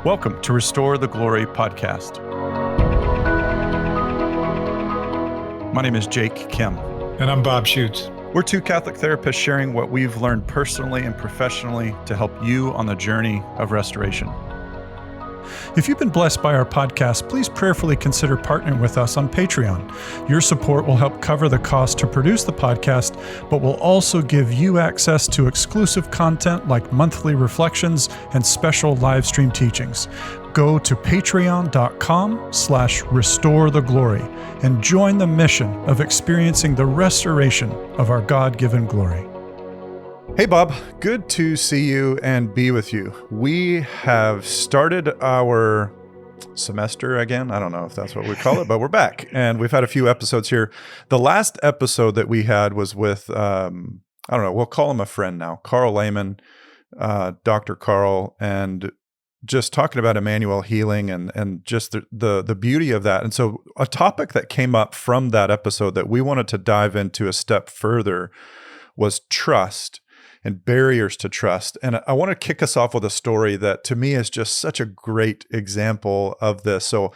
Welcome to Restore the Glory podcast. My name is Jake Khym. And I'm Bob Schuchts. We're two Catholic therapists sharing what we've learned personally and professionally to help you on the journey of restoration. If you've been blessed by our podcast, please prayerfully consider partnering with us on Patreon. Your support will help cover the cost to produce the podcast, but will also give you access to exclusive content like monthly reflections and special live stream teachings. Go to patreon.com/restoretheglory and join the mission of experiencing the restoration of our God-given glory. Hey, Bob. Good to see you and be with you. We have started our semester again. I don't know if that's what we call it, but we're back. And we've had a few episodes here. The last episode that we had was with, I don't know, we'll call him a friend now, Carl Lehman, Dr. Carl, and just talking about Emmanuel healing and just the beauty of that. And so a topic that came up from that episode that we wanted to dive into a step further was trust and barriers to trust. And I want to kick us off with a story that to me is just such a great example of this. So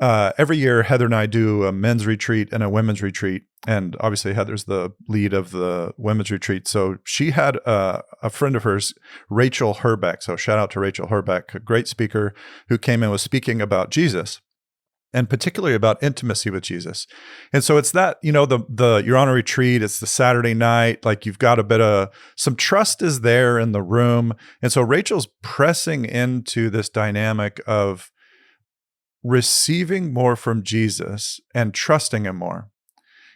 every year, Heather and I do a men's retreat and a women's retreat. And obviously, Heather's the lead of the women's retreat. So she had a friend of hers, Rachel Herbeck. So shout out to Rachel Herbeck, a great speaker who came and was speaking about Jesus, and particularly about intimacy with Jesus. And so it's that, you know, you're on a retreat, it's the Saturday night, like you've got a bit of, some trust is there in the room. And so Rachel's pressing into this dynamic of receiving more from Jesus and trusting him more.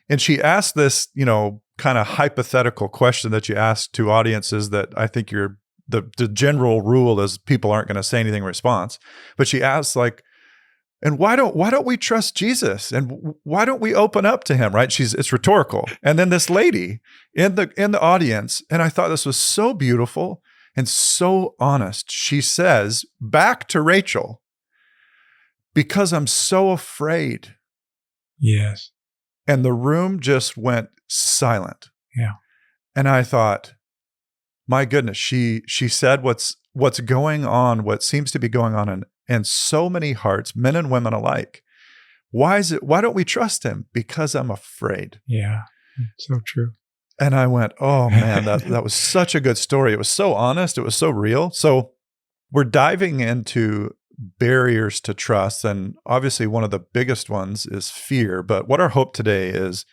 And she asked this, you know, kind of hypothetical question that you ask to audiences that I think the general rule is people aren't going to say anything in response. But she asked like, and why don't we trust Jesus? And why don't we open up to him? Right? It's rhetorical. And then this lady in the audience, and I thought this was so beautiful and so honest. She says back to Rachel, because I'm so afraid. Yes. And the room just went silent. Yeah. And I thought, my goodness, she said what's going on, what seems to be going on in so many hearts, men and women alike. Why don't we trust him? Because I'm afraid. Yeah, so true. And I went, oh man, that was such a good story. It was so honest. It was so real. So we're diving into barriers to trust. And obviously one of the biggest ones is fear. But what our hope today is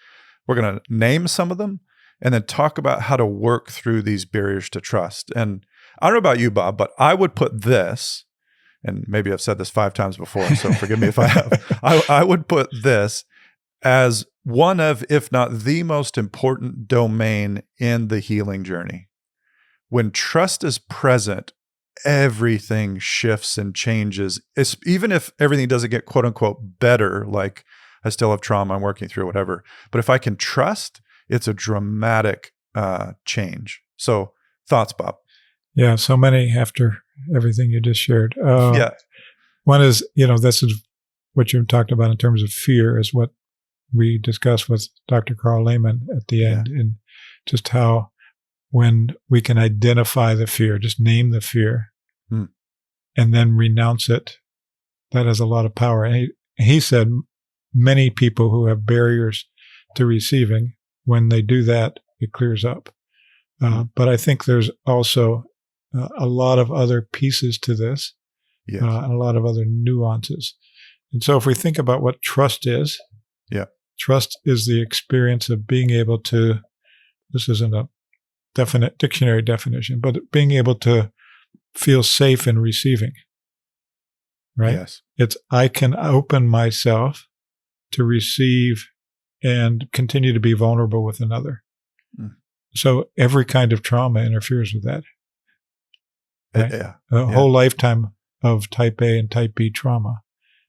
we're going to name some of them and then talk about how to work through these barriers to trust. And I don't know about you, Bob, but I would put this, and maybe I've said this 5 times before, so forgive me if I have. I would put this as one of, if not the most important domain in the healing journey. When trust is present, everything shifts and changes. Even if everything doesn't get quote unquote better, like I still have trauma I'm working through, whatever. But if I can trust, it's a dramatic change. So thoughts, Bob? Yeah, so many after everything you just shared. Yeah. One is, this is what you talked about in terms of fear is what we discussed with Dr. Carl Lehman at the end, and just how when we can identify the fear, just name the fear, and then renounce it, that has a lot of power. And he said many people who have barriers to receiving, when they do that, it clears up. But I think there's also a lot of other pieces to this, and a lot of other nuances. And so if we think about what trust is, trust is the experience of being able to, this isn't a definite dictionary definition, but being able to feel safe in receiving, right? Yes. It's, I can open myself to receive and continue to be vulnerable with another. So every kind of trauma interferes with that. Right? A whole lifetime of type A and type B trauma.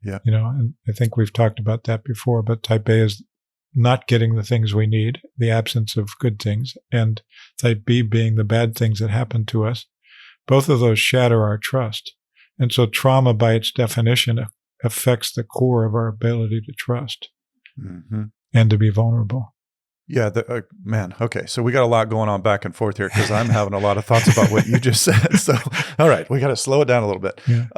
Yeah. And I think we've talked about that before, but type A is not getting the things we need, the absence of good things, and type B being the bad things that happen to us. Both of those shatter our trust. And so trauma, by its definition, affects the core of our ability to trust and to be vulnerable. Yeah, man. Okay, so we got a lot going on back and forth here because I'm having a lot of thoughts about what you just said. So, all right, we got to slow it down a little bit. Yeah.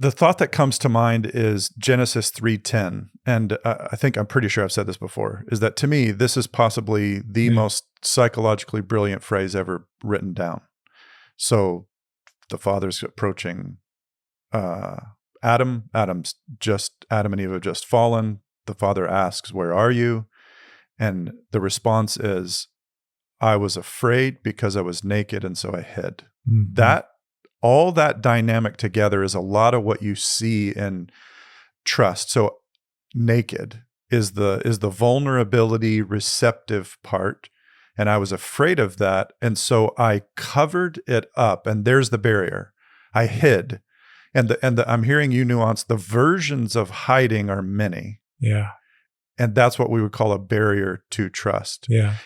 The thought that comes to mind is Genesis 3:10, and I'm pretty sure I've said this before. Is that to me, this is possibly the most psychologically brilliant phrase ever written down. So, the Father's approaching Adam. Adam and Eve have just fallen. The Father asks, "Where are you?" And the response is, "I was afraid because I was naked, and so I hid." Mm-hmm. All that dynamic together is a lot of what you see in trust. So naked is the vulnerability, receptive part. And I was afraid of that. And so I covered it up. And there's the barrier. I hid. And I'm hearing you nuance, the versions of hiding are many. Yeah. And that's what we would call a barrier to trust. Yeah.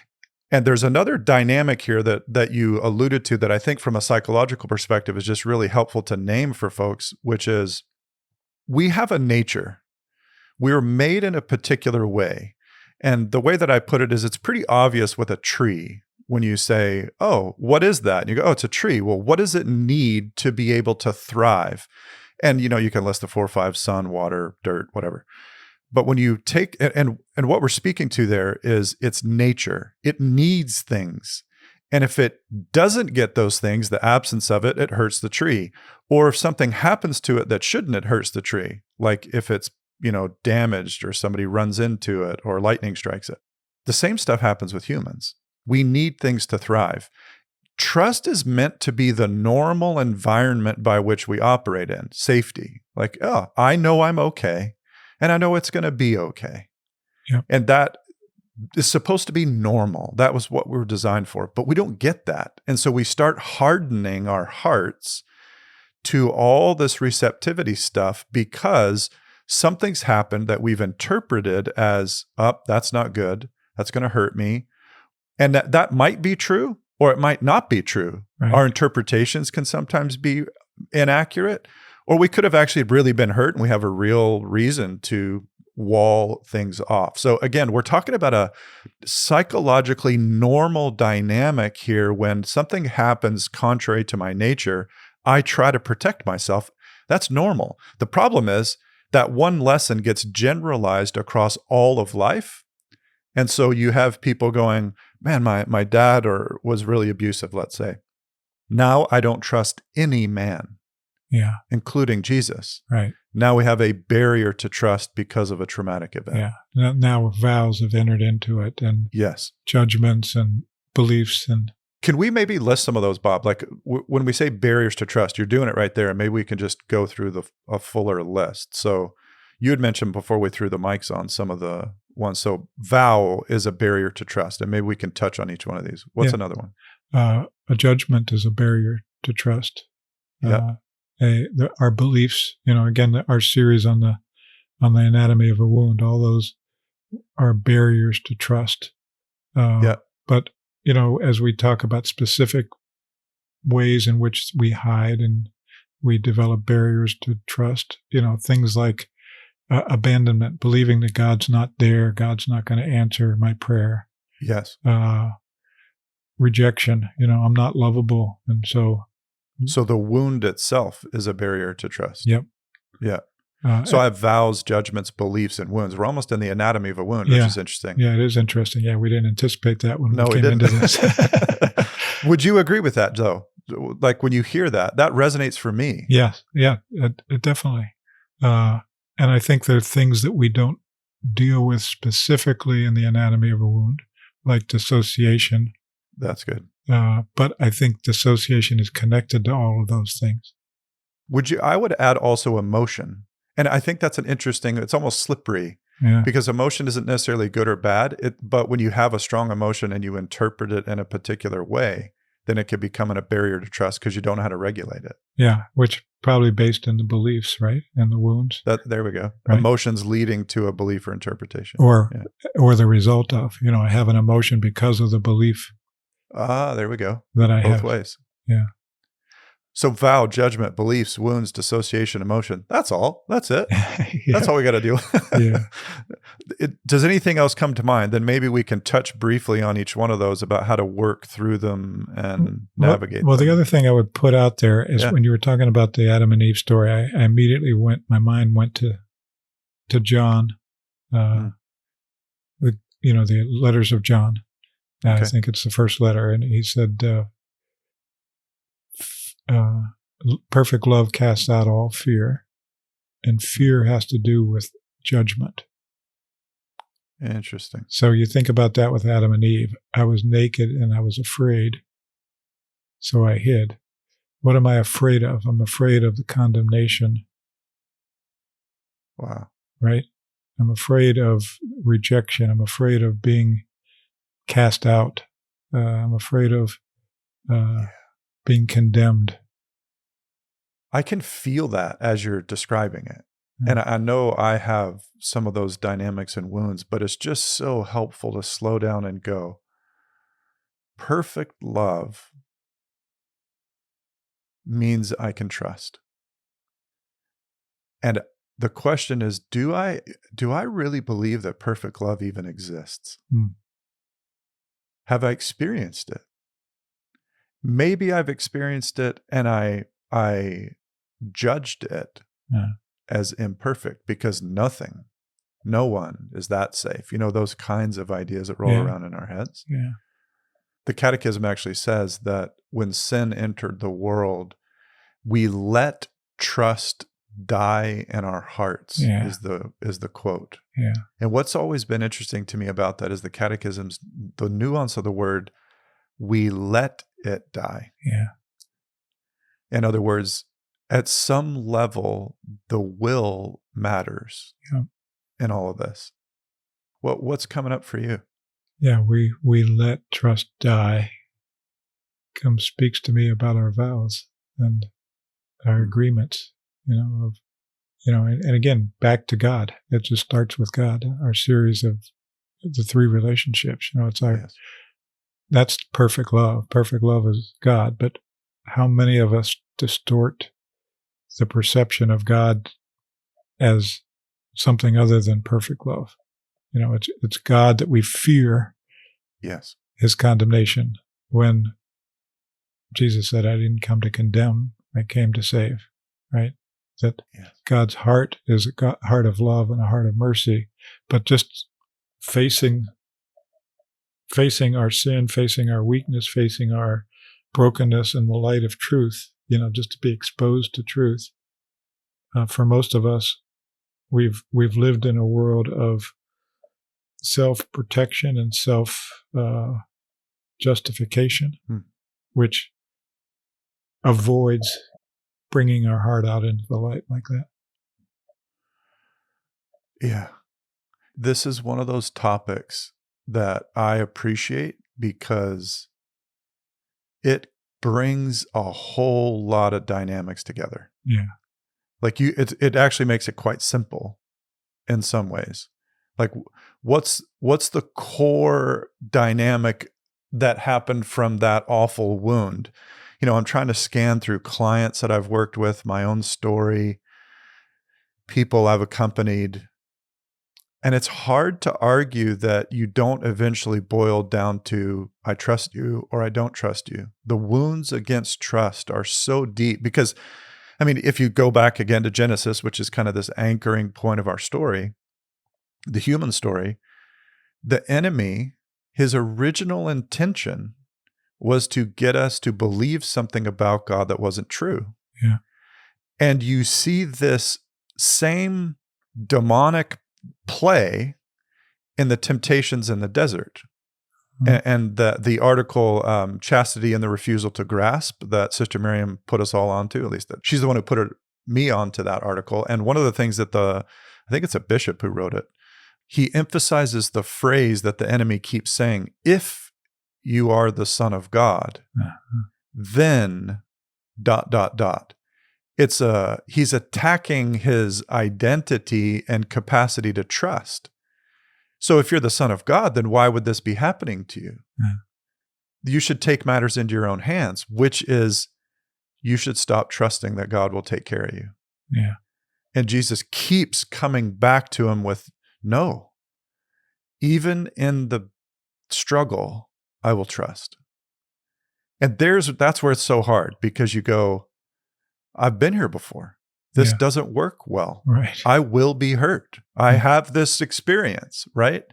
And there's another dynamic here that you alluded to that I think from a psychological perspective is just really helpful to name for folks, which is we have a nature. We're made in a particular way. And the way that I put it is it's pretty obvious with a tree when you say, "Oh, what is that?" And you go, "Oh, it's a tree." Well, what does it need to be able to thrive? And you can list the 4 or 5: sun, water, dirt, whatever. But when you take, and what we're speaking to there is its nature. It needs things. And if it doesn't get those things, the absence of it, it hurts the tree. Or if something happens to it that shouldn't, it hurts the tree. Like if it's, damaged or somebody runs into it or lightning strikes it. The same stuff happens with humans. We need things to thrive. Trust is meant to be the normal environment by which we operate in. Safety. Like, oh, I know I'm okay. And I know it's going to be okay. Yep. And that is supposed to be normal. That was what we were designed for. But we don't get that. And so we start hardening our hearts to all this receptivity stuff because something's happened that we've interpreted as, that's not good. That's going to hurt me. And that might be true or it might not be true. Right. Our interpretations can sometimes be inaccurate. Or we could have actually really been hurt and we have a real reason to wall things off. So again, we're talking about a psychologically normal dynamic here. When something happens contrary to my nature, I try to protect myself. That's normal. The problem is that one lesson gets generalized across all of life. And so you have people going, "Man, my dad was really abusive," let's say. Now I don't trust any man. Yeah. Including Jesus. Right. Now we have a barrier to trust because of a traumatic event. Yeah. Now vows have entered into it and yes, judgments and beliefs. And can we maybe list some of those, Bob? Like when we say barriers to trust, you're doing it right there. And maybe we can just go through a fuller list. So you had mentioned before we threw the mics on some of the ones. So vow is a barrier to trust. And maybe we can touch on each one of these. What's another one? A judgment is a barrier to trust. Yeah. Our beliefs, again, our series on the anatomy of a wound, all those are barriers to trust. But, as we talk about specific ways in which we hide and we develop barriers to trust, things like abandonment, believing that God's not there, God's not going to answer my prayer. Yes. Rejection, I'm not lovable. And so the wound itself is a barrier to trust. Yep. Yeah. So I have vows, judgments, beliefs, and wounds. We're almost in the anatomy of a wound, which is interesting. Yeah, it is interesting. Yeah, we didn't anticipate that when we came into this. Would you agree with that, though? Like when you hear that resonates for me. Yes. Yeah, it definitely. And I think there are things that we don't deal with specifically in the anatomy of a wound, like dissociation. That's good. But I think dissociation is connected to all of those things. I would add also emotion. And I think that's it's almost slippery because emotion isn't necessarily good or bad. But when you have a strong emotion and you interpret it in a particular way, then it can become a barrier to trust because you don't know how to regulate it. Yeah, which probably based in the beliefs, right? And the wounds. There we go. Right? Emotions leading to a belief or interpretation. Or the result of, I have an emotion because of the belief. There we go. That I have. Both ways. Yeah. So vow, judgment, beliefs, wounds, dissociation, emotion. That's all. That's it. That's all we got to do. Yeah. Does anything else come to mind? Then maybe we can touch briefly on each one of those about how to work through them and navigate Well, them. the other thing I would put out there is when you were talking about the Adam and Eve story, I immediately my mind went to John, the letters of John. Okay. I think it's the first letter. And he said, perfect love casts out all fear, and fear has to do with judgment. Interesting. So you think about that with Adam and Eve. I was naked and I was afraid, so I hid. What am I afraid of? I'm afraid of the condemnation. Wow. Right? I'm afraid of rejection. I'm afraid of being cast out. I'm afraid of being condemned. I can feel that as you're describing it. And I know I have some of those dynamics and wounds, but it's just so helpful to slow down and go, perfect love means I can trust. And the question is, do I really believe that perfect love even exists? Have I experienced it? Maybe I've experienced it and I judged it as imperfect because no one is that safe. Those kinds of ideas that roll around in our heads. Yeah. The Catechism actually says that when sin entered the world, we let trust die in our hearts, is the quote. Yeah. And what's always been interesting to me about that is the Catechism's, the nuance of the word, we let it die. Yeah. In other words, at some level, the will matters in all of this. What's coming up for you? Yeah, we let trust die. Khym speaks to me about our vows and our agreements, and again, back to God. It just starts with God, our series of the three relationships. It's that's perfect love. Perfect love is God, but how many of us distort the perception of God as something other than perfect love? It's God that we fear. Yes. His condemnation, when Jesus said, I didn't come to condemn, I came to save, right? That God's heart is a heart of love and a heart of mercy, but just facing our sin, facing our weakness, facing our brokenness in the light of truth, just to be exposed to truth. For most of us, we've lived in a world of self-protection and self-justification, which avoids bringing our heart out into the light like that. Yeah. This is one of those topics that I appreciate because it brings a whole lot of dynamics together. Yeah. Like it actually makes it quite simple in some ways. Like what's the core dynamic that happened from that awful wound? I'm trying to scan through clients that I've worked with, my own story, people I've accompanied. And it's hard to argue that you don't eventually boil down to, I trust you or I don't trust you. The wounds against trust are so deep because, if you go back again to Genesis, which is kind of this anchoring point of our story, the human story, the enemy, his original intention was to get us to believe something about God that wasn't true. Yeah. And you see this same demonic play in the temptations in the desert. And the article, Chastity and the Refusal to Grasp, that Sister Miriam put us all onto, at least she's the one who put me onto that article. And one of the things that I think it's a bishop who wrote it, he emphasizes the phrase that the enemy keeps saying, if you are the Son of God, then ... he's attacking his identity and capacity to trust. So if you're the Son of God, then why would this be happening to you? You should take matters into your own hands, which is you should stop trusting that God will take care of you. Yeah. And Jesus keeps coming back to him with, no, even in the struggle, I will trust. And that's where it's so hard, because you go, I've been here before. This Yeah. doesn't work well. Right. I will be hurt. I have this experience, right?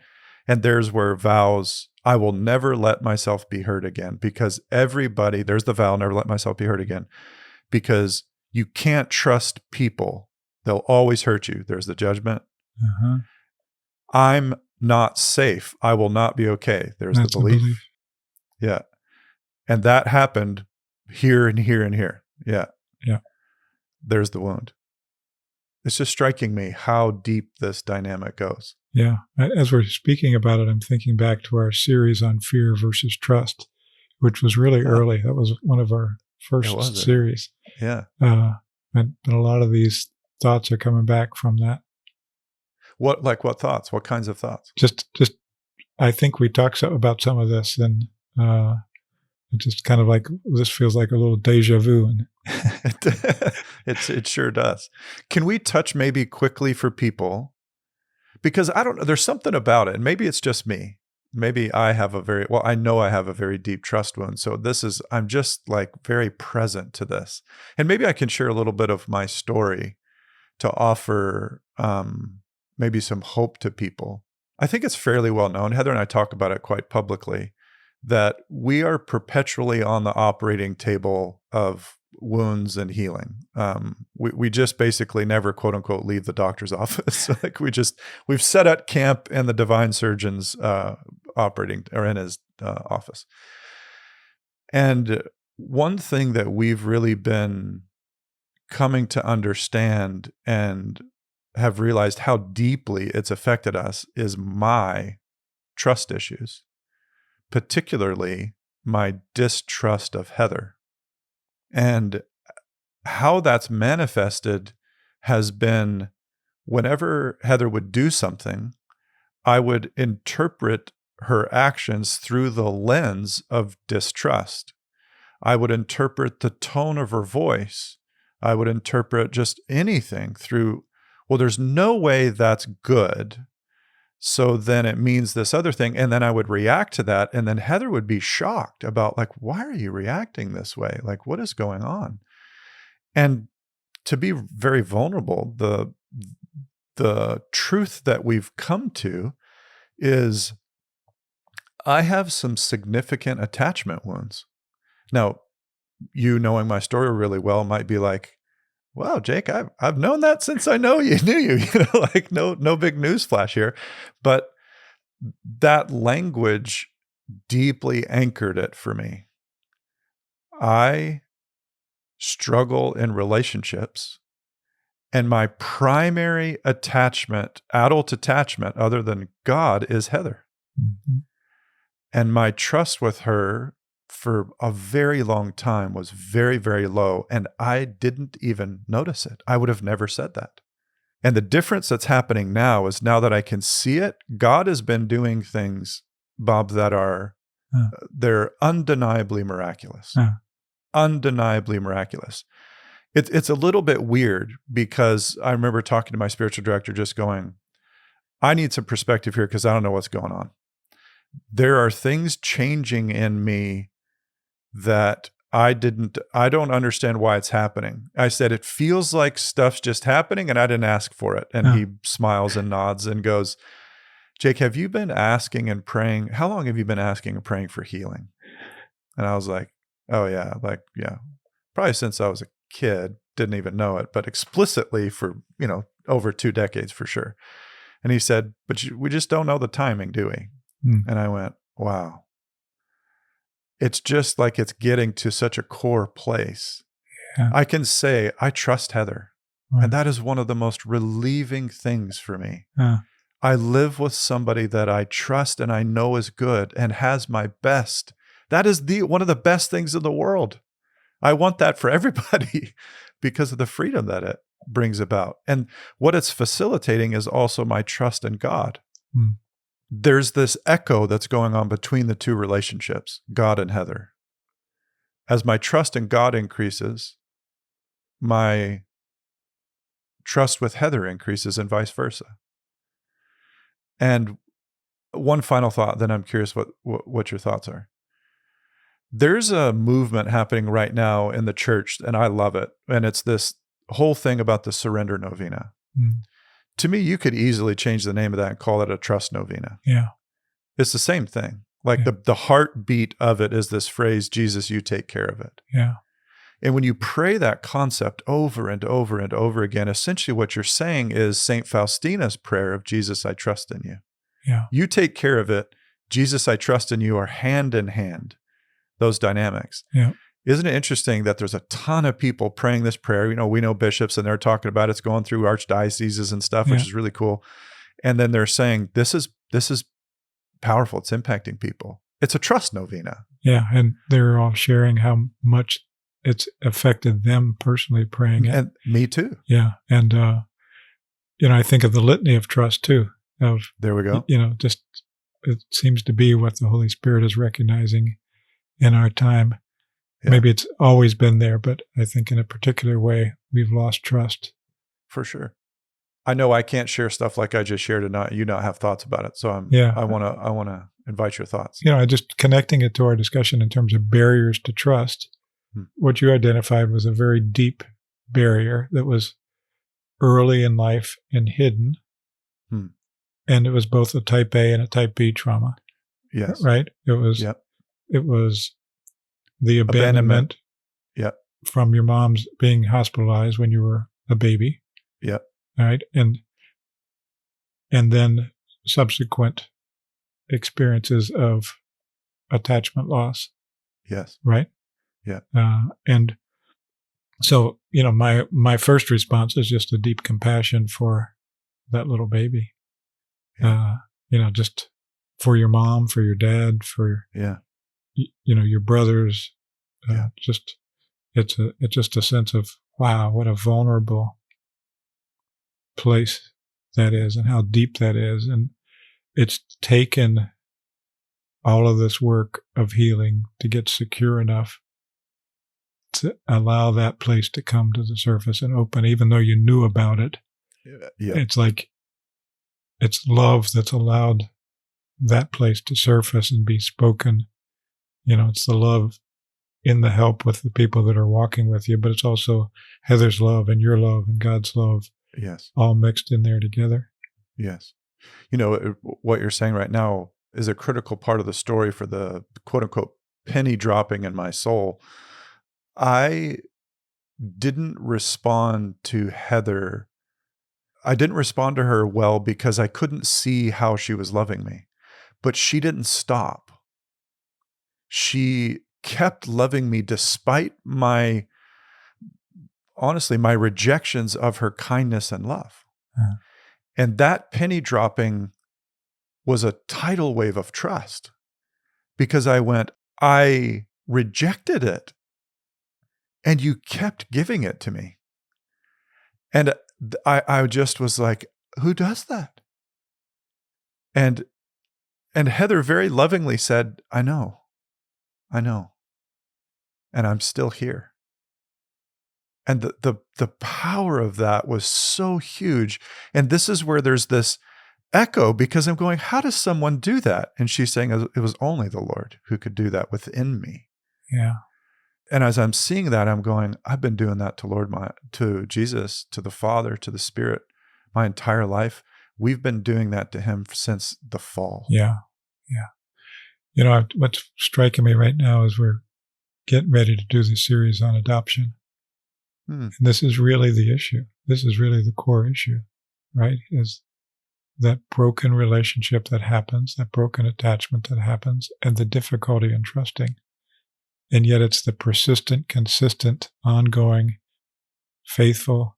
And there's where vows, I will never let myself be hurt again, because there's the vow, never let myself be hurt again, because you can't trust people. They'll always hurt you. There's the judgment. Uh-huh. I'm not safe. I will not be okay. There's That's the belief. Yeah. And that happened here and here and here. Yeah. Yeah. There's the wound. It's just striking me how deep this dynamic goes. Yeah. As we're speaking about it, I'm thinking back to our series on fear versus trust, which was really early. That was one of our first series. Yeah. And a lot of these thoughts are coming back from that. What thoughts? What kinds of thoughts? Just I think we talked about some of this, and it just kind of like, this feels like a little deja vu. It sure does. Can we touch maybe quickly for people? Because I don't know, there's something about it. And maybe it's just me. Maybe I have I know I have a very deep trust wound. So I'm just like very present to this. And maybe I can share a little bit of my story to offer maybe some hope to people. I think it's fairly well known. Heather and I talk about it quite publicly, that we are perpetually on the operating table of wounds and healing. We just basically never, quote unquote, leave the doctor's office. Like we've set at camp in the divine surgeon's operating, or in his office. And one thing that we've really been coming to understand and have realized how deeply it's affected us is my trust issues, particularly my distrust of Heather. And how that's manifested has been, whenever Heather would do something, I would interpret her actions through the lens of distrust. I would interpret the tone of her voice. I would interpret just anything through, well, there's no way that's good. So then it means this other thing. And then I would react to that. And then Heather would be shocked about, like, why are you reacting this way? Like, what is going on? And to be very vulnerable, the truth that we've come to is I have some significant attachment wounds. Now, you knowing my story really well might be like, wow, Jake, I've known that since I knew you, like no big news flash here. But that language deeply anchored it for me. I struggle in relationships, and my primary attachment, adult attachment, other than God, is Heather. Mm-hmm. And my trust with her for a very long time was very, very low, and I didn't even notice it. I would have never said that. And the difference that's happening now is, now that I can see it, God has been doing things, Bob, that are they're undeniably miraculous. Undeniably miraculous. It's a little bit weird, because I remember talking to my spiritual director, just going, I need some perspective here because I don't know what's going on. There are things changing in me that I don't understand why it's happening. I said, it feels like stuff's just happening and I didn't ask for it. And he smiles and nods and goes, Jake, have you been asking and praying? How long have you been asking and praying for healing? And I was like, oh yeah, probably since I was a kid, didn't even know it, but explicitly for, over 2 decades for sure. And he said, but we just don't know the timing, do we? And I went, wow. It's just like it's getting to such a core place. Yeah. I can say, I trust Heather. Right. And that is one of the most relieving things for me. I live with somebody that I trust and I know is good and has my best. That is one of the best things in the world. I want that for everybody because of the freedom that it brings about. And what it's facilitating is also my trust in God. There's this echo that's going on between the two relationships, God and Heather. As my trust in God increases, my trust with Heather increases and vice versa. And one final thought, then I'm curious what your thoughts are. There's a movement happening right now in the church, and I love it. And it's this whole thing about the surrender novena. Mm. To me, you could easily change the name of that and call it a trust novena. Yeah. It's the same thing. Like Yeah. the heartbeat of it is this phrase, Jesus, you take care of it. Yeah. And when you pray that concept over and over and over again, essentially what you're saying is St. Faustina's prayer of Jesus, I trust in you. Yeah. You take care of it. Jesus, I trust in you are hand in hand, those dynamics. Yeah. Isn't it interesting that there's a ton of people praying this prayer? You know, we know bishops and they're talking about it's going through archdioceses and stuff, which is really cool. And then they're saying, this is powerful. It's impacting people. It's a trust novena. Yeah. And they're all sharing how much it's affected them personally praying it. And me too. Yeah. And, I think of the litany of trust too. There we go. Just it seems to be what the Holy Spirit is recognizing in our time. Yeah. Maybe it's always been there, but I think in a particular way, we've lost trust. For sure. I know I can't share stuff like I just shared and you not have thoughts about it. So I want to invite your thoughts. Just connecting it to our discussion in terms of barriers to trust. What you identified was a very deep barrier that was early in life and hidden. And it was both a type A and a type B trauma. Yes. Right? It was the abandonment from your mom's being hospitalized when you were a baby. Yep. Right? And then subsequent experiences of attachment loss. Yes. Right? Yeah. And so, my first response is just a deep compassion for that little baby. Yeah. Just for your mom, for your dad, for your brothers. It's just a sense of, wow, what a vulnerable place that is and how deep that is. And it's taken all of this work of healing to get secure enough to allow that place to come to the surface and open, even though you knew about it. Yeah. It's like it's love that's allowed that place to surface and be spoken. It's the love in the help with the people that are walking with you, but it's also Heather's love and your love and God's love. Yes. All mixed in there together. Yes. What you're saying right now is a critical part of the story for the quote unquote penny dropping in my soul. I didn't respond to Heather. I didn't respond to her well because I couldn't see how she was loving me, but she didn't stop. She kept loving me despite my rejections of her kindness and love. And that penny dropping was a tidal wave of trust because I rejected it and you kept giving it to me. And I just was like, who does that? And Heather very lovingly said, I know. And I'm still here. And the power of that was so huge. And this is where there's this echo because I'm going, how does someone do that? And she's saying it was only the Lord who could do that within me. Yeah. And as I'm seeing that, I'm going, I've been doing that to Jesus, to the Father, to the Spirit, my entire life. We've been doing that to him since the fall. Yeah. Yeah. What's striking me right now is we're getting ready to do this series on adoption. And this is really the issue. This is really the core issue, right? Is that broken relationship that happens, that broken attachment that happens, and the difficulty in trusting. And yet it's the persistent, consistent, ongoing, faithful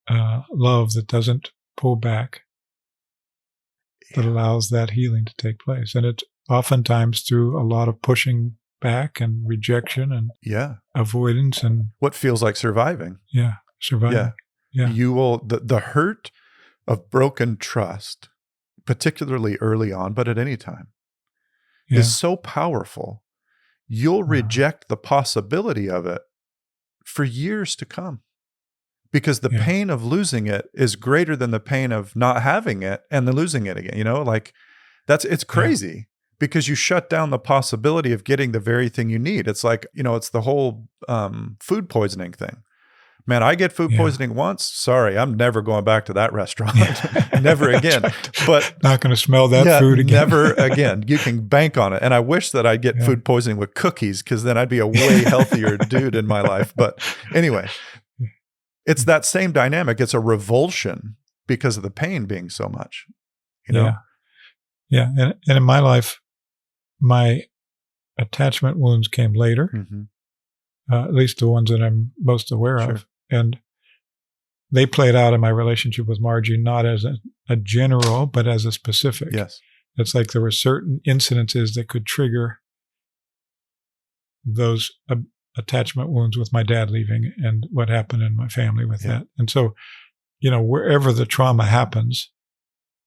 love that doesn't pull back, that allows that healing to take place. And it's oftentimes through a lot of pushing back and rejection and avoidance and what feels like surviving. Surviving. Yeah. You will, the hurt of broken trust, particularly early on, but at any time, is so powerful. You'll reject the possibility of it for years to come. because the Yeah. pain of losing it is greater than the pain of not having it and then losing it again. Like it's crazy because you shut down the possibility of getting the very thing you need. It's like, it's the whole food poisoning thing. Man, I get food poisoning once. Sorry, I'm never going back to that restaurant. Never again. Right. But not going to smell that food again. Never again. You can bank on it. And I wish that I'd get food poisoning with cookies, because then I'd be a way healthier dude in my life. But anyway, it's that same dynamic. It's a revulsion because of the pain being so much. Yeah. And in my life, my attachment wounds came later, at least the ones that I'm most aware of. And they played out in my relationship with Margie, not as a general, but as a specific. Yes. It's like there were certain incidences that could trigger those attachment wounds with my dad leaving and what happened in my family with that. And so, wherever the trauma happens,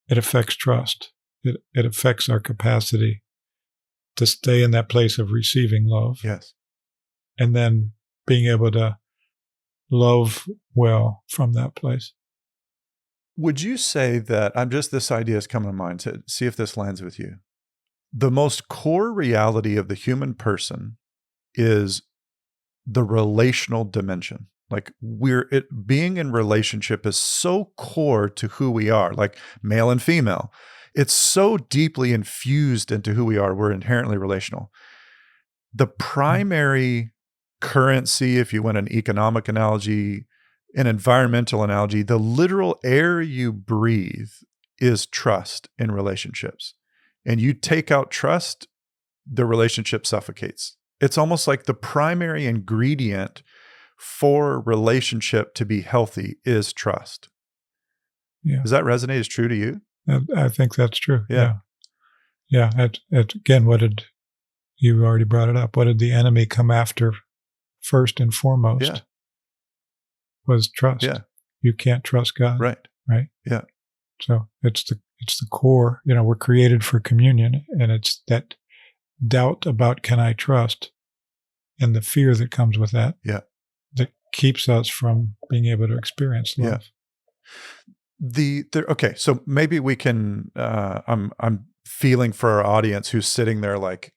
it affects trust. It affects our capacity to stay in that place of receiving love. Yes. And then being able to love well from that place. Would you say that, this idea is coming to mind to see if this lands with you. The most core reality of the human person is the relational dimension. Like being in relationship is so core to who we are, like male and female. It's so deeply infused into who we are. We're inherently relational. The primary currency, if you want an economic analogy, an environmental analogy, the literal air you breathe is trust in relationships. And you take out trust, the relationship suffocates. It's almost like the primary ingredient for relationship to be healthy is trust. Yeah. Does that resonate as true to you? I think that's true. Yeah. Yeah. Again, you already brought it up. What did the enemy come after first and foremost? Yeah. Was trust. Yeah. You can't trust God. Right. Right. Yeah. So it's the core. We're created for communion, and it's that doubt about can I trust, and the fear that comes with that. Yeah. That keeps us from being able to experience love. Yeah. Okay, so maybe we can. I'm feeling for our audience who's sitting there like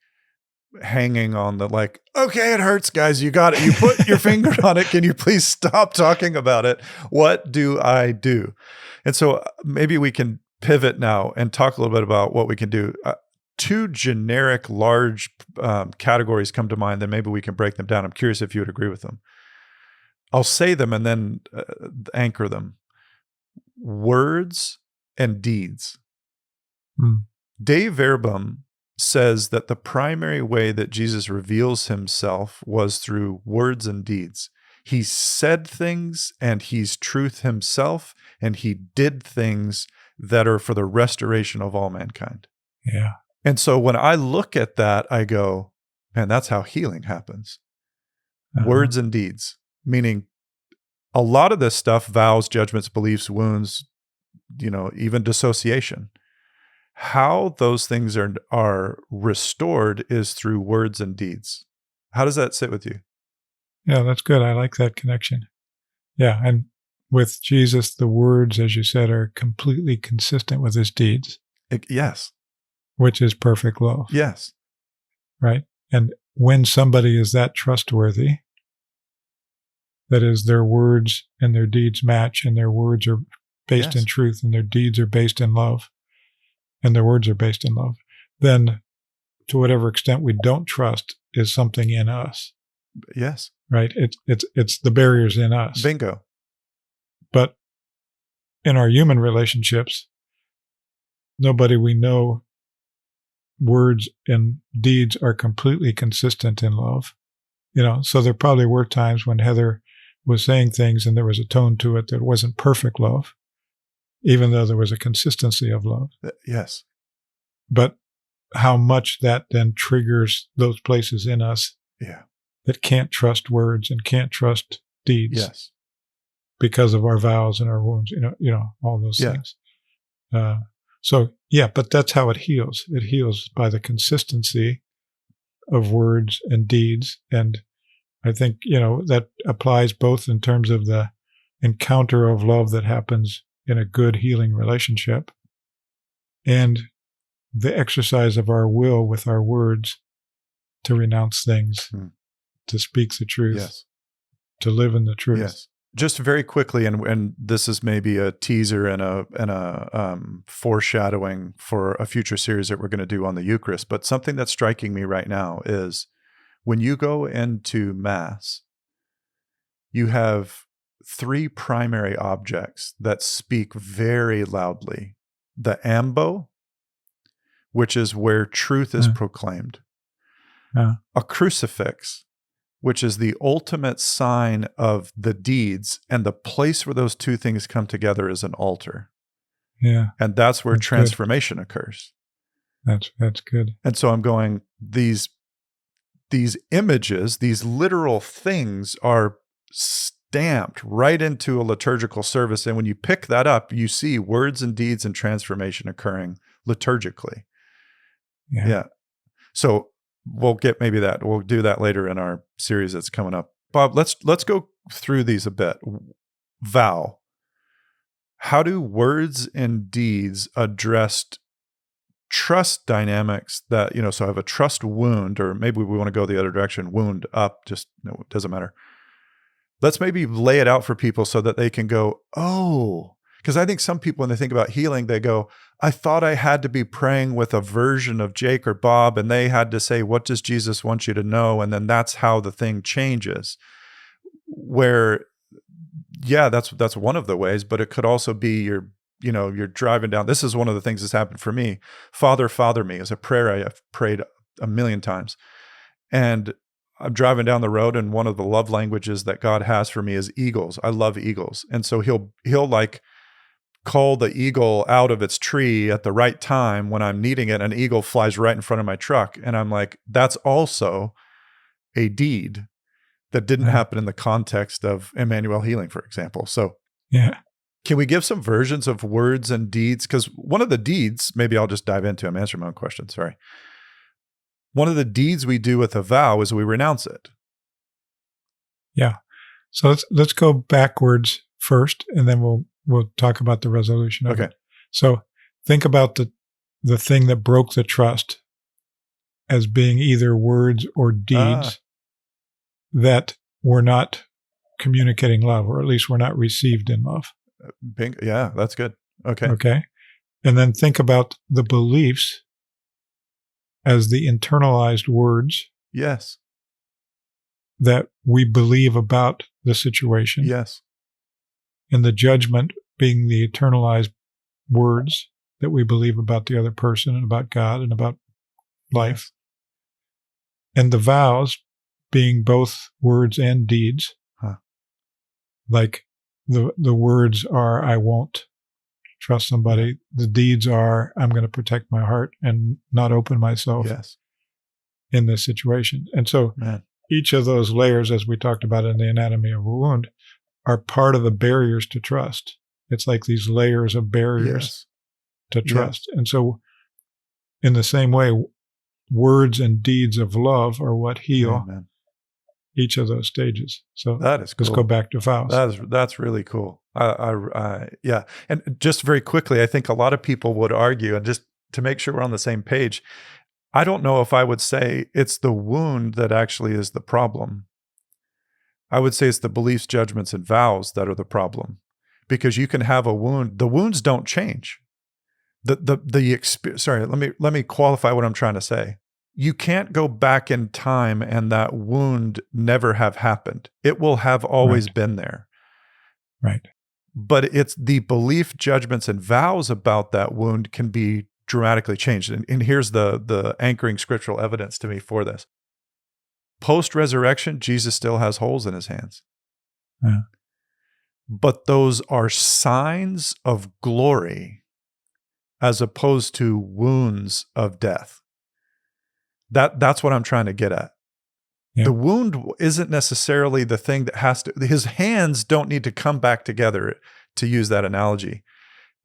hanging on the like. Okay, it hurts, guys. You got it. You put your finger on it. Can you please stop talking about it? What do I do? And so maybe we can pivot now and talk a little bit about what we can do. Two generic, large categories come to mind. Then maybe we can break them down. I'm curious if you would agree with them. I'll say them and then anchor them. Words and deeds. Dave Verbum says that the primary way that Jesus reveals himself was through words and deeds. He said things and he's truth himself, and he did things that are for the restoration of all mankind. Yeah. And so when I look at that, I go, man, that's how healing happens. Words and deeds, meaning a lot of this stuff, vows, judgments, beliefs, wounds, even dissociation, how those things are restored is through words and deeds. How does that sit with you? Yeah, that's good. I like that connection. Yeah. And with Jesus, the words, as you said, are completely consistent with his deeds. Yes. Which is perfect love. Yes. Right? And when somebody is that trustworthy, that is, their words and their deeds match, and their words are based in truth, and their deeds are based in love, and their words are based in love, then to whatever extent we don't trust is something in us. Yes. Right? It's the barriers in us. Bingo. But in our human relationships, nobody we know, words and deeds are completely consistent in love. So there probably were times when Heather was saying things and there was a tone to it that wasn't perfect love, even though there was a consistency of love. Yes. But how much that then triggers those places in us that can't trust words and can't trust deeds. Yes. Because of our vows and our wounds, all those things. But that's how it heals. It heals by the consistency of words and deeds. And I think, that applies both in terms of the encounter of love that happens in a good healing relationship, and the exercise of our will with our words to renounce things, to speak the truth, Yes. to live in the truth. Yes. Just very quickly, and this is maybe a teaser and a foreshadowing for a future series that we're going to do on the Eucharist. But something that's striking me right now is when you go into Mass, you have three primary objects that speak very loudly: the ambo, which is where truth is proclaimed; a crucifix, which is the ultimate sign of the deeds, and the place where those two things come together is an altar. Yeah. And that's where That's transformation occurs. That's good. And so I'm going, these images, these literal things are stamped right into a liturgical service. And when you pick that up, you see words and deeds and transformation occurring liturgically. Yeah. So we'll get maybe that. We'll do that later in our series that's coming up. Bob, let's go through these a bit. Vow. How do words and deeds address trust dynamics that, so I have a trust wound, or maybe we want to go the other direction, wound up, just, it doesn't matter. Let's maybe lay it out for people so that they can go, oh, because I think some people, when they think about healing, they go, I thought I had to be praying with a version of Jake or Bob, and they had to say, what does Jesus want you to know? And then that's how the thing changes. Where, yeah, that's one of the ways, but it could also be you're driving down. This is one of the things that's happened for me. Father, Father me is a prayer I have prayed a million times. And I'm driving down the road, and one of the love languages that God has for me is eagles. I love eagles. And so he'll like call the eagle out of its tree at the right time when I'm needing it. An eagle flies right in front of my truck. And I'm like, that's also a deed that didn't happen in the context of Emmanuel healing, for example. So yeah. Can we give some versions of words and deeds? Because one of the deeds, maybe I'll just dive into, I'm answering my own question, sorry. One of the deeds we do with a vow is we renounce it. Yeah. So let's go backwards first, and then we'll talk about the resolution of it. So think about the thing that broke the trust as being either words or deeds that were not communicating love, or at least were not received in love. Yeah, that's good. Okay. Okay. And then think about the beliefs as the internalized words. Yes. That we believe about the situation. Yes. And the judgment being the internalized words that we believe about the other person and about God and about life. Yes. And the vows being both words and deeds. Like the words are, I won't trust somebody. The deeds are, I'm going to protect my heart and not open myself in this situation. And so each of those layers, as we talked about in the anatomy of a wound, are part of the barriers to trust. It's like these layers of barriers to trust. And so in the same way, words and deeds of love are what heal each of those stages. So that is cool. Let's go back to vows. That's really cool. Yeah. And just very quickly, I think a lot of people would argue, and just to make sure we're on the same page, I don't know if I would say it's the wound that actually is the problem. I would say it's the beliefs, judgments, and vows that are the problem, because you can have a wound. The wounds don't change. Sorry, let me qualify what I'm trying to say. You can't go back in time and that wound never have happened. It will have always been there. Right. But it's the belief, judgments, and vows about that wound can be dramatically changed. And here's the anchoring scriptural evidence to me for this. Post-resurrection, Jesus still has holes in his hands. Yeah. But those are signs of glory as opposed to wounds of death. That's what I'm trying to get at. Yeah. The wound isn't necessarily the thing that has to, his hands don't need to come back together, to use that analogy.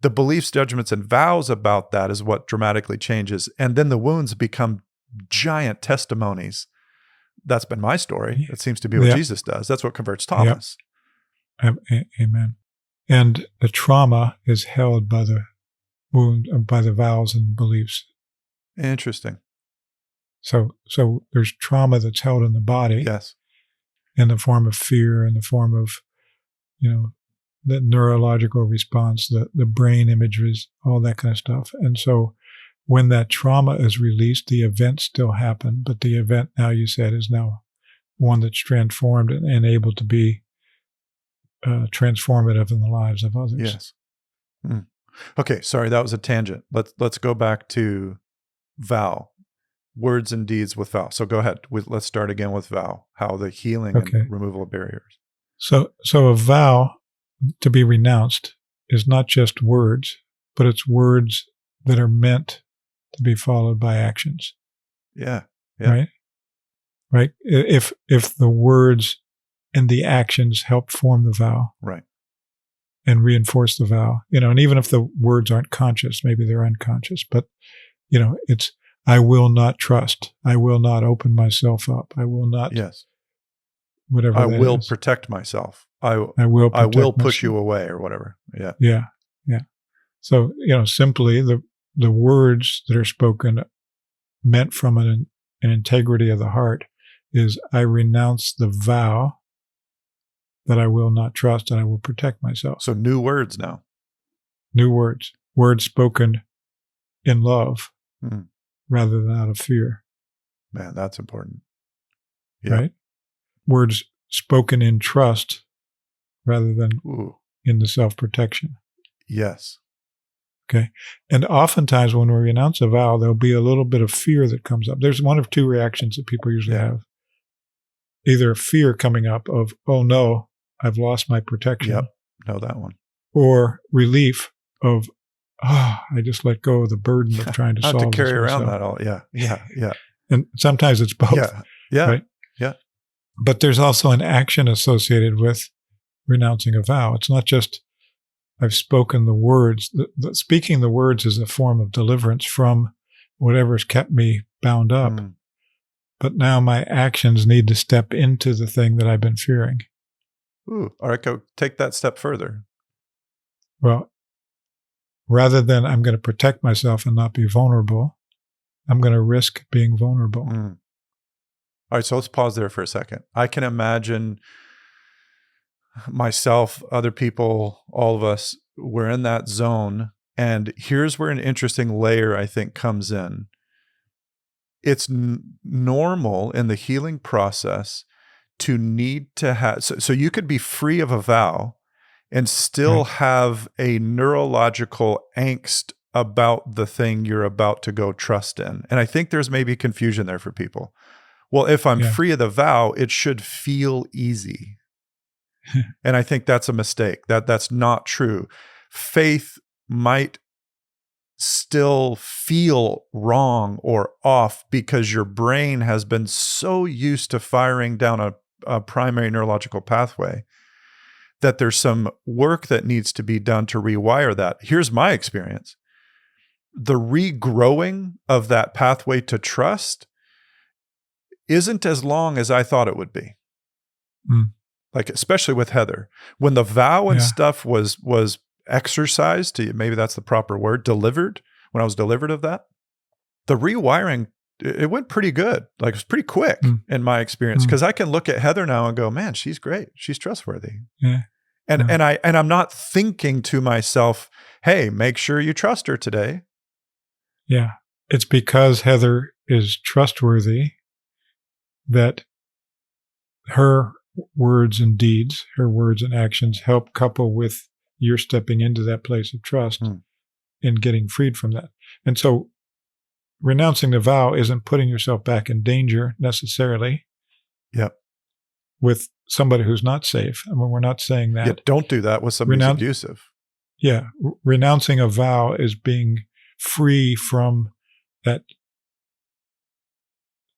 The beliefs, judgments, and vows about that is what dramatically changes. And then the wounds become giant testimonies. That's been my story. It seems to be what Jesus does. That's what converts Thomas. Amen. And the trauma is held by the wound, by the vows and beliefs. Interesting. So there's trauma that's held in the body. Yes. In the form of fear, in the form of, the neurological response, the brain imageries, all that kind of stuff. And so when that trauma is released, the events still happen, but the event now, you said, is now one that's transformed and able to be transformative in the lives of others. Yes. Okay, sorry, that was a tangent. Let's go back to vow, words and deeds with vow. So go ahead. Let's start again with vow, how the healing and removal of barriers. So a vow to be renounced is not just words, but it's words that are meant to be followed by actions. Yeah. Right. If the words and the actions help form the vow, right, and reinforce the vow, and even if the words aren't conscious, maybe they're unconscious, but it's I will not trust, I will not open myself up, I will not. Yes. Whatever. I will protect myself. I will push you away, or whatever. Yeah. Yeah. Yeah. So simply the words that are spoken, meant from an integrity of the heart, is I renounce the vow that I will not trust and I will protect myself. So new words now. New words spoken in love rather than out of fear. Man, that's important. Yeah. Right? Words spoken in trust rather than in the self-protection. Yes. Okay. And oftentimes when we renounce a vow, there'll be a little bit of fear that comes up. There's one of two reactions that people usually have. Either fear coming up of, oh no, I've lost my protection. Yep. Know that one. Or relief of, I just let go of the burden of trying to solve this. I have to carry around myself. that all. Yeah. And sometimes it's both. Yeah. Right? Yeah. But there's also an action associated with renouncing a vow. It's not just I've spoken the words. Speaking the words is a form of deliverance from whatever's kept me bound up. But now my actions need to step into the thing that I've been fearing. All right, go take that step further. Well, rather than I'm going to protect myself and not be vulnerable, I'm going to risk being vulnerable. All right, so let's pause there for a second. I can imagine myself, other people, all of us, we're in that zone. And here's where an interesting layer, I think, comes in. It's normal in the healing process to need to have, so you could be free of a vow and still have a neurological angst about the thing you're about to go trust in. And I think there's maybe confusion there for people. Well, if I'm free of the vow, it should feel easy. And I think that's a mistake. That's not true. Faith might still feel wrong or off because your brain has been so used to firing down a primary neurological pathway that there's some work that needs to be done to rewire that. Here's my experience. The regrowing of that pathway to trust isn't as long as I thought it would be. Like, especially with Heather, when the vow and stuff was exercised, maybe that's the proper word, delivered, when I was delivered of that, the rewiring, it went pretty good. Like, it was pretty quick in my experience, because I can look at Heather now and go, man, she's great. She's trustworthy. And I'm not thinking to myself, hey, make sure you trust her today. Yeah. It's because Heather is trustworthy that her words and deeds, her words and actions help couple with your stepping into that place of trust and getting freed from that. And so renouncing the vow isn't putting yourself back in danger necessarily. Yep. With somebody who's not safe. I mean, we're not saying that. Yeah, don't do that with somebody who's abusive. Yeah. Renouncing a vow is being free from that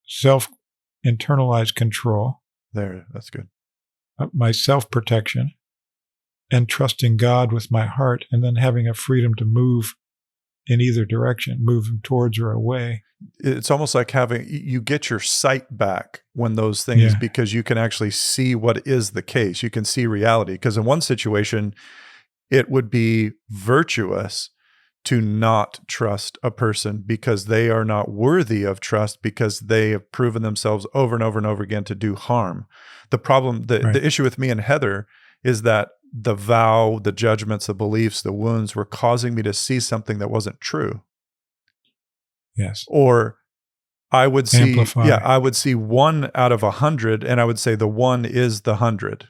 self-internalized control. There, that's good. My self-protection, and trusting God with my heart, and then having a freedom to move in either direction, move them towards or away. It's almost like you get your sight back when those things, because you can actually see what is the case. You can see reality. Because in one situation, it would be virtuous to not trust a person because they are not worthy of trust, because they have proven themselves over and over and over again to do harm. The problem, the issue with me and Heather is that the vow, the judgments, the beliefs, the wounds were causing me to see something that wasn't true. Yes. Or I would see, Amplify. I would see 1 out of 100, and I would say the 1 is the 100.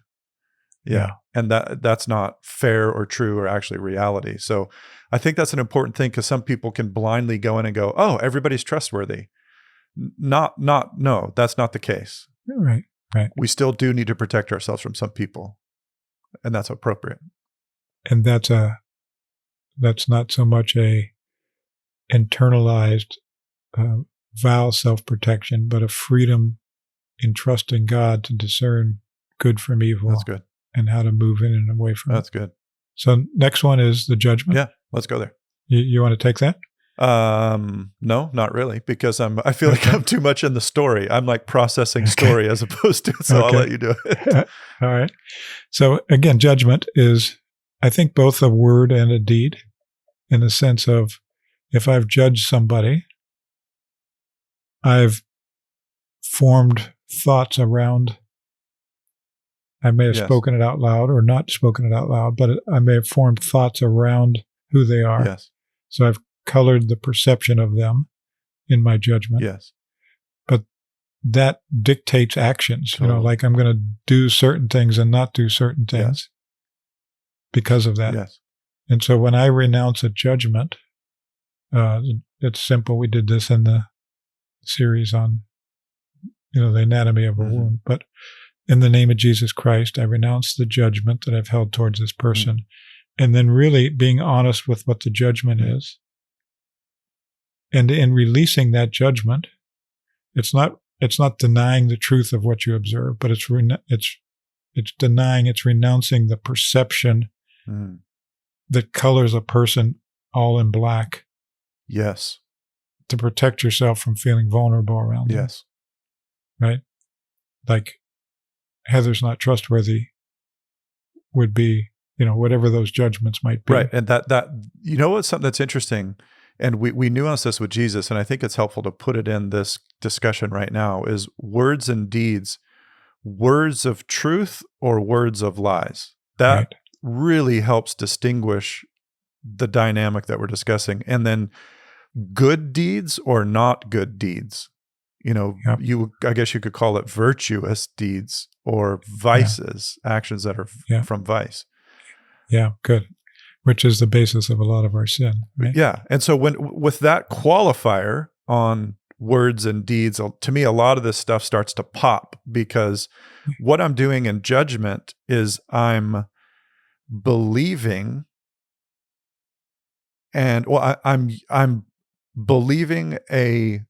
Yeah. And that's not fair or true or actually reality. So I think that's an important thing, because some people can blindly go in and go, oh, everybody's trustworthy. No, that's not the case. Right. We still do need to protect ourselves from some people, and that's appropriate. And that's not so much a internalized vow self-protection, but a freedom in trusting God to discern good from evil. That's good. And how to move in and away from That's good. So next one is the judgment. Yeah, let's go there. You want to take that? No, not really, because I feel like I'm too much in the story. I'm like processing story as opposed to, so I'll let you do it. All right. So again, judgment is, I think, both a word and a deed, in the sense of, if I've judged somebody, I've formed thoughts around. I may have spoken it out loud or not spoken it out loud, but I may have formed thoughts around who they are. Yes. So I've colored the perception of them in my judgment. Yes. But that dictates actions. Totally. Like I'm going to do certain things and not do certain things because of that. Yes. And so when I renounce a judgment, it's simple. We did this in the series on, the anatomy of a wound. But in the name of Jesus Christ, I renounce the judgment that I've held towards this person. And then really being honest with what the judgment is. And in releasing that judgment, it's not denying the truth of what you observe, but it's renouncing the perception that colors a person all in black. Yes. To protect yourself from feeling vulnerable around them. Yes. Right? Like Heather's not trustworthy would be, whatever those judgments might be. Right. And that what's something that's interesting, and we nuance this with Jesus, and I think it's helpful to put it in this discussion right now, is words and deeds, words of truth or words of lies. That really helps distinguish the dynamic that we're discussing. And then good deeds or not good deeds. I guess you could call it virtuous deeds or vices, actions that are from vice. Yeah, good. Which is the basis of a lot of our sin. Right? Yeah. And so with that qualifier on words and deeds, to me, a lot of this stuff starts to pop, because what I'm doing in judgment is I'm believing I'm believing a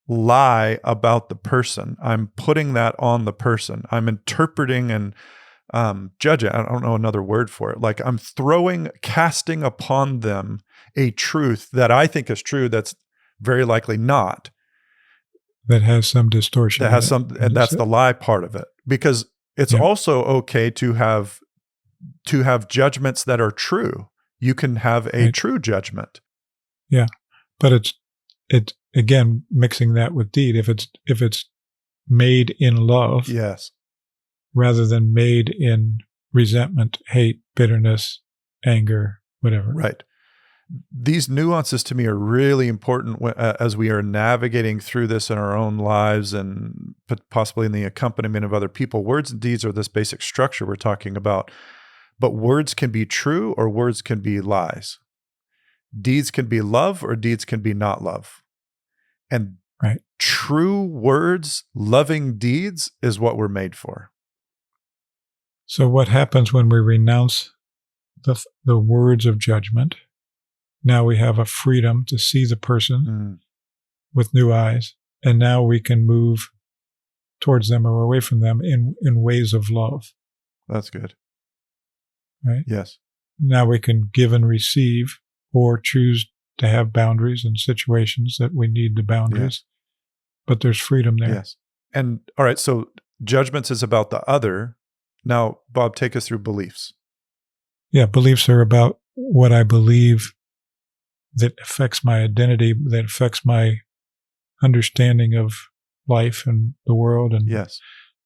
lie about the person. I'm putting that on the person. I'm interpreting and judging. I don't know another word for it. Like I'm casting upon them a truth that I think is true that's very likely not. That has some distortion. That has some, and that's the lie part of it. Because it's also okay to have judgments that are true. You can have a true judgment. Yeah. But it's again mixing that with deed. If it's made in love, yes, rather than made in resentment, hate, bitterness, anger, whatever. Right. These nuances to me are really important as we are navigating through this in our own lives and possibly in the accompaniment of other people. Words and deeds are this basic structure we're talking about, but words can be true or words can be lies. Deeds can be love or deeds can be not love. And true words, loving deeds is what we're made for. So what happens when we renounce the words of judgment? Now we have a freedom to see the person with new eyes, and now we can move towards them or away from them in ways of love. That's good. Right? Yes. Now we can give and receive, or choose to have boundaries in situations that we need the boundaries, but there's freedom there. Yes. And all right, so judgments is about the other. Now, Bob, take us through beliefs. Yeah, beliefs are about what I believe that affects my identity, that affects my understanding of life and the world and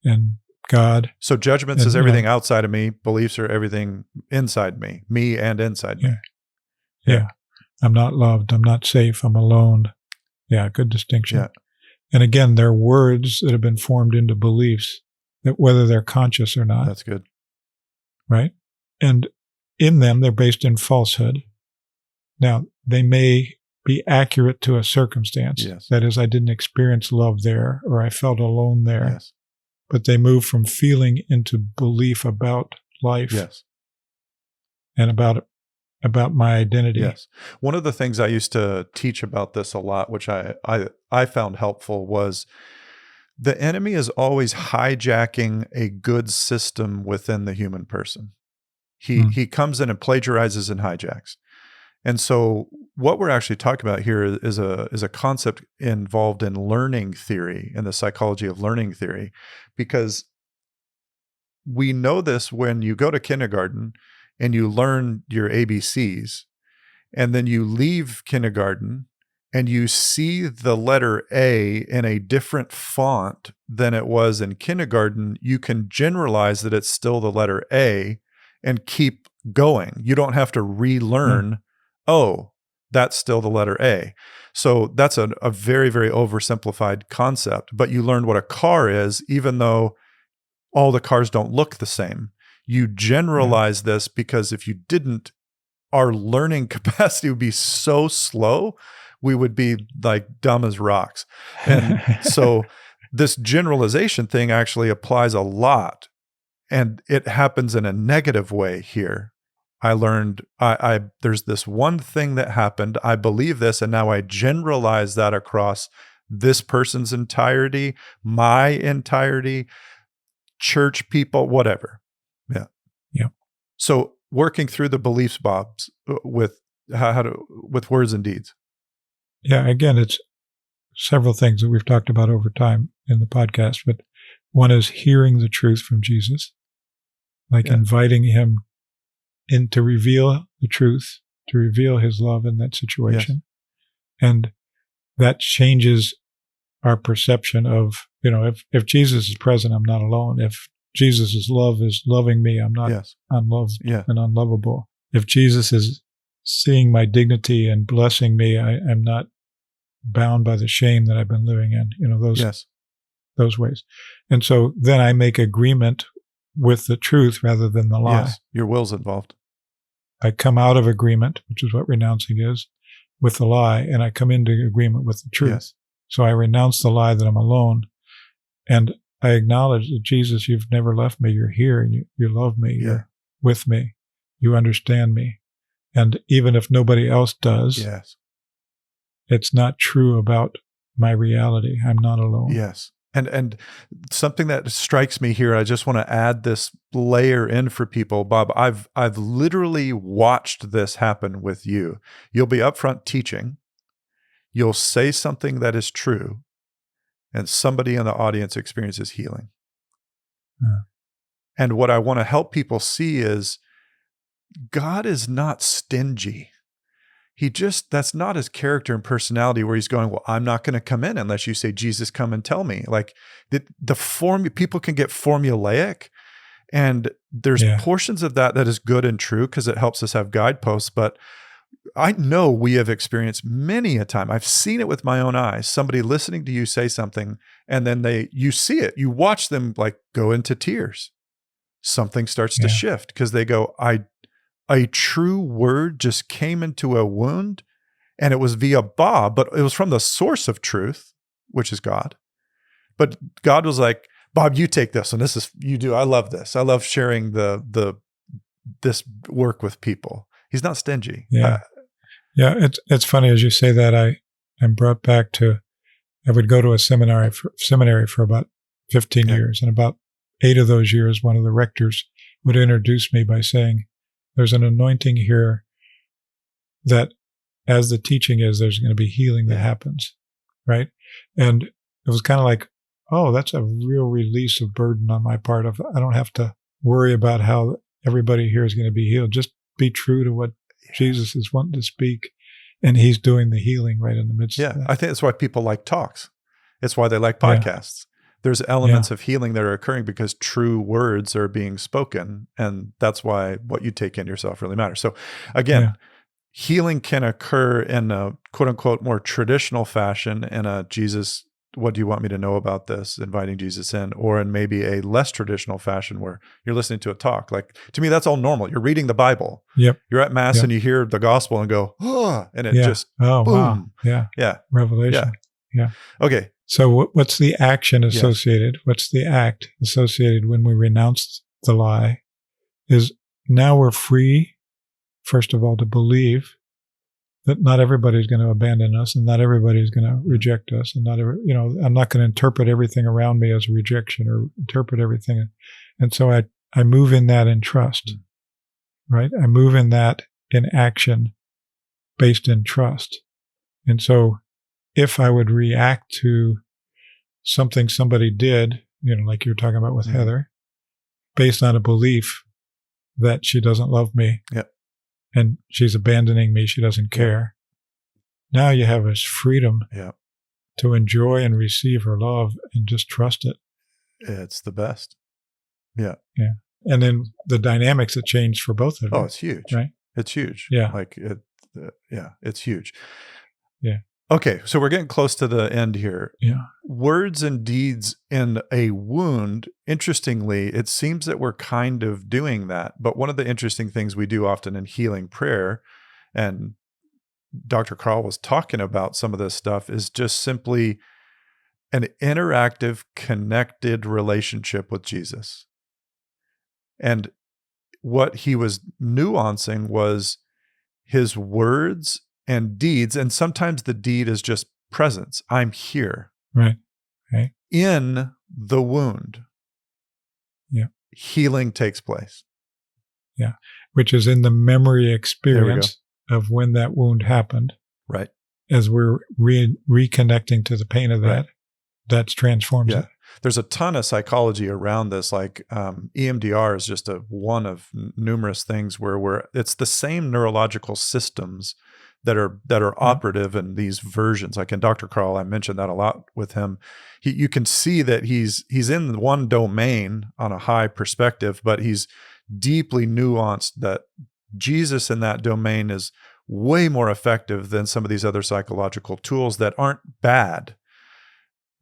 and God. So judgments is everything outside of me. Beliefs are everything inside me and inside me. Yeah. I'm not loved. I'm not safe. I'm alone. Yeah, good distinction. Yeah. And again, they're words that have been formed into beliefs, that whether they're conscious or not. That's good. Right? And in them, they're based in falsehood. Now, they may be accurate to a circumstance. Yes. That is, I didn't experience love there, or I felt alone there. Yes. But they move from feeling into belief about life. Yes. And about my identity. Yes. One of the things I used to teach about this a lot, which I found helpful, was the enemy is always hijacking a good system within the human person. He comes in and plagiarizes and hijacks. And so what we're actually talking about here is a concept involved in learning theory, in the psychology of learning theory, because we know this when you go to kindergarten and you learn your ABCs, and then you leave kindergarten and you see the letter A in a different font than it was in kindergarten, you can generalize that it's still the letter A and keep going. You don't have to relearn, oh, that's still the letter A. So that's a very, very oversimplified concept, but you learn what a car is, even though all the cars don't look the same. You generalize this because if you didn't, our learning capacity would be so slow, we would be like dumb as rocks. And so this generalization thing actually applies a lot, and it happens in a negative way here. I learned there's this one thing that happened, I believe this, and now I generalize that across this person's entirety, my entirety, church people, whatever. Yeah. So working through the beliefs, Bob, with with words and deeds. Yeah, again, it's several things that we've talked about over time in the podcast, but one is hearing the truth from Jesus, like inviting him in to reveal the truth, to reveal his love in that situation. Yes. And that changes our perception of, if Jesus is present, I'm not alone. If Jesus' love is loving me, I'm not unloved and unlovable. If Jesus is seeing my dignity and blessing me, I'm not bound by the shame that I've been living in, those ways. And so then I make agreement with the truth rather than the lie. Yes, your will's involved. I come out of agreement, which is what renouncing is, with the lie, and I come into agreement with the truth. Yes. So I renounce the lie that I'm alone, and I acknowledge that, Jesus, you've never left me. You're here, and you love me. Yeah. You're with me. You understand me. And even if nobody else does, it's not true about my reality. I'm not alone. Yes. And something that strikes me here, I just want to add this layer in for people. Bob, I've literally watched this happen with you. You'll be up front teaching. You'll say something that is true, and somebody in the audience experiences healing. And what I want to help people see is God is not stingy. That's not his character and personality where he's going, well, I'm not going to come in unless you say, Jesus, come and tell me. Like people can get formulaic, and there's portions of that is good and true because it helps us have guideposts. But I know we have experienced many a time. I've seen it with my own eyes. Somebody listening to you say something, and then you see it. You watch them like go into tears. Something starts to shift because they go, a true word just came into a wound, and it was via Bob, but it was from the source of truth, which is God. But God was like, Bob, you take this, and you do. I love this. I love sharing this work with people. He's not stingy. Yeah. It's funny as you say that. I'm brought back to, I would go to a seminary for about 15 years, and about 8 of those years, one of the rectors would introduce me by saying, there's an anointing here that as the teaching is, there's going to be healing that happens, right? And it was kind of like, oh, that's a real release of burden on my part. I don't have to worry about how everybody here is going to be healed. Just be true to what Jesus is wanting to speak, and he's doing the healing right in the midst of that. I think that's why people like talks. It's why they like podcasts. There's elements of healing that are occurring because true words are being spoken, and that's why what you take into yourself really matters. So again, healing can occur in a quote unquote more traditional fashion, in a Jesus, what do you want me to know about this? Inviting Jesus in, or in maybe a less traditional fashion where you're listening to a talk. Like, to me, that's all normal. You're reading the Bible. Yep. You're at Mass and you hear the gospel and go, oh, and it just, boom. Wow. Yeah. Revelation. Yeah. Okay. So what's the action associated? What's the act associated when we renounce the lie? Is now we're free, first of all, to believe that not everybody's going to abandon us, and not everybody's going to reject us, and I'm not going to interpret everything around me as a rejection or interpret everything. And so I move in that in trust, right? I move in that in action based in trust. And so if I would react to something somebody did, like you were talking about with Heather, based on a belief that she doesn't love me, and she's abandoning me, she doesn't care. Now you have this freedom to enjoy and receive her love and just trust it. It's the best. Yeah. And then the dynamics that change for both of you. Oh, it's huge. Right? It's huge. Yeah. Like it's huge. Yeah. Okay, so we're getting close to the end here. Yeah. Words and deeds in a wound, interestingly, it seems that we're kind of doing that. But one of the interesting things we do often in healing prayer, and Dr. Carl was talking about some of this stuff, is just simply an interactive, connected relationship with Jesus. And what he was nuancing was his words and deeds, and sometimes the deed is just presence. I'm here. Right. In the wound. Yeah. Healing takes place. Yeah. Which is in the memory experience of when that wound happened. Right. As we're reconnecting to the pain of that, that's transforms it. There's a ton of psychology around this. Like EMDR is just one of numerous things where it's the same neurological systems that are operative in these versions. Like in Dr. Carl, I mentioned that a lot with him. You can see that he's in one domain on a high perspective, but he's deeply nuanced, that Jesus in that domain is way more effective than some of these other psychological tools that aren't bad.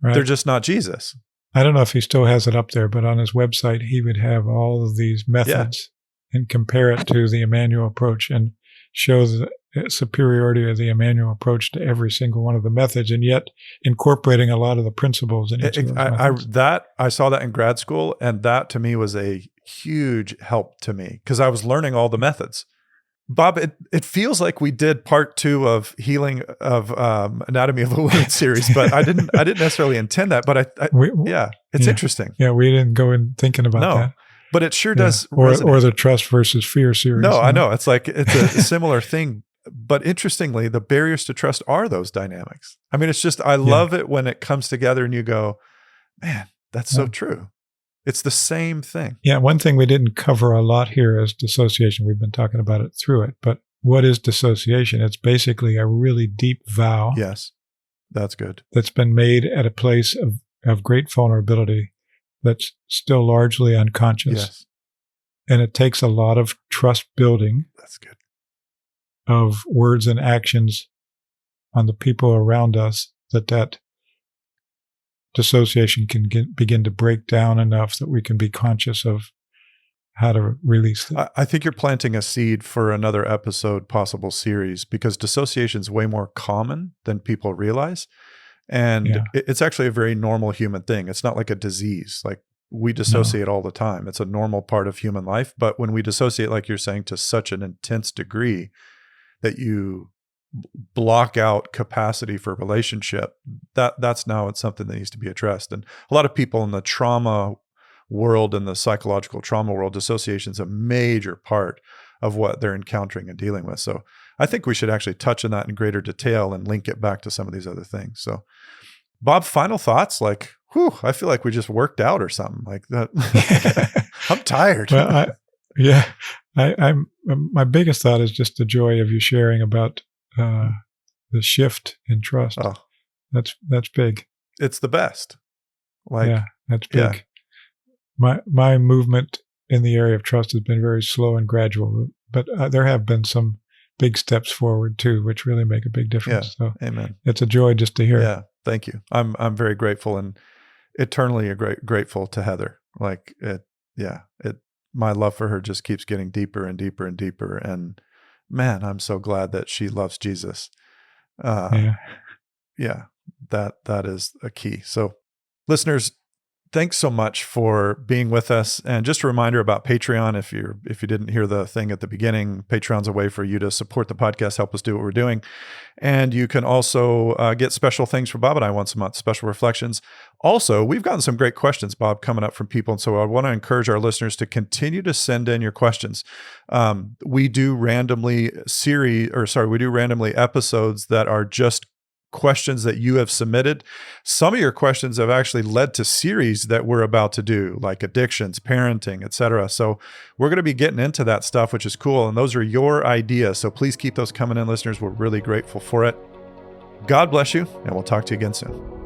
Right. They're just not Jesus. I don't know if he still has it up there, but on his website, he would have all of these methods and compare it to the Emmanuel approach and show the superiority of the Emmanuel approach to every single one of the methods, and yet incorporating a lot of the principles in each of those methods. I saw that in grad school, and that to me was a huge help to me because I was learning all the methods. Bob, it feels like we did part 2 of Healing of Anatomy of a Wound series, but I didn't necessarily intend that. But it's interesting. Yeah, we didn't go in thinking about that. But it sure does. Or the trust versus fear series. No, I know. It's like it's a similar thing. But interestingly, the barriers to trust are those dynamics. I mean, it's just, I love it when it comes together and you go, man, that's so true. It's the same thing. Yeah. One thing we didn't cover a lot here is dissociation. We've been talking about it through it. But what is dissociation? It's basically a really deep vow. Yes. That's good. That's been made at a place of great vulnerability that's still largely unconscious. Yes. And it takes a lot of trust building. That's good. Of words and actions on the people around us that dissociation can begin to break down enough that we can be conscious of how to release it. I think you're planting a seed for another episode, possible series, because dissociation is way more common than people realize. And it's actually a very normal human thing. It's not like a disease. Like we dissociate all the time. It's a normal part of human life. But when we dissociate, like you're saying, to such an intense degree that you block out capacity for relationship, that's now it's something that needs to be addressed. And a lot of people in the trauma world and the psychological trauma world, dissociation is a major part of what they're encountering and dealing with. So I think we should actually touch on that in greater detail and link it back to some of these other things. So, Bob, final thoughts? Like, whew, I feel like we just worked out or something like that. I'm tired. Well, I'm my biggest thought is just the joy of you sharing about the shift in trust. Oh, that's big. it's the best. Like, Yeah, that's big. Yeah. My movement in the area of trust has been very slow and gradual, but there have been some big steps forward too, which really make a big difference. Yeah. So Amen. it's a joy just to hear. Yeah. Thank you. I'm very grateful and eternally grateful to Heather. Like my love for her just keeps getting deeper and deeper and deeper. And man, I'm so glad that she loves Jesus. Yeah, that is a key. So listeners, thanks so much for being with us. And just a reminder about Patreon. If you didn't hear the thing at the beginning, Patreon's a way for you to support the podcast, help us do what we're doing. And you can also get special things from Bob and I once a month, special reflections. Also, we've gotten some great questions, Bob, coming up from people. And so I want to encourage our listeners to continue to send in your questions. We do randomly episodes that are just questions that you have submitted. Some of your questions have actually led to series that we're about to do, like addictions, parenting, etc. So we're going to be getting into that stuff, which is cool. And those are your ideas. So please keep those coming in, listeners. We're really grateful for it. God bless you, and we'll talk to you again soon.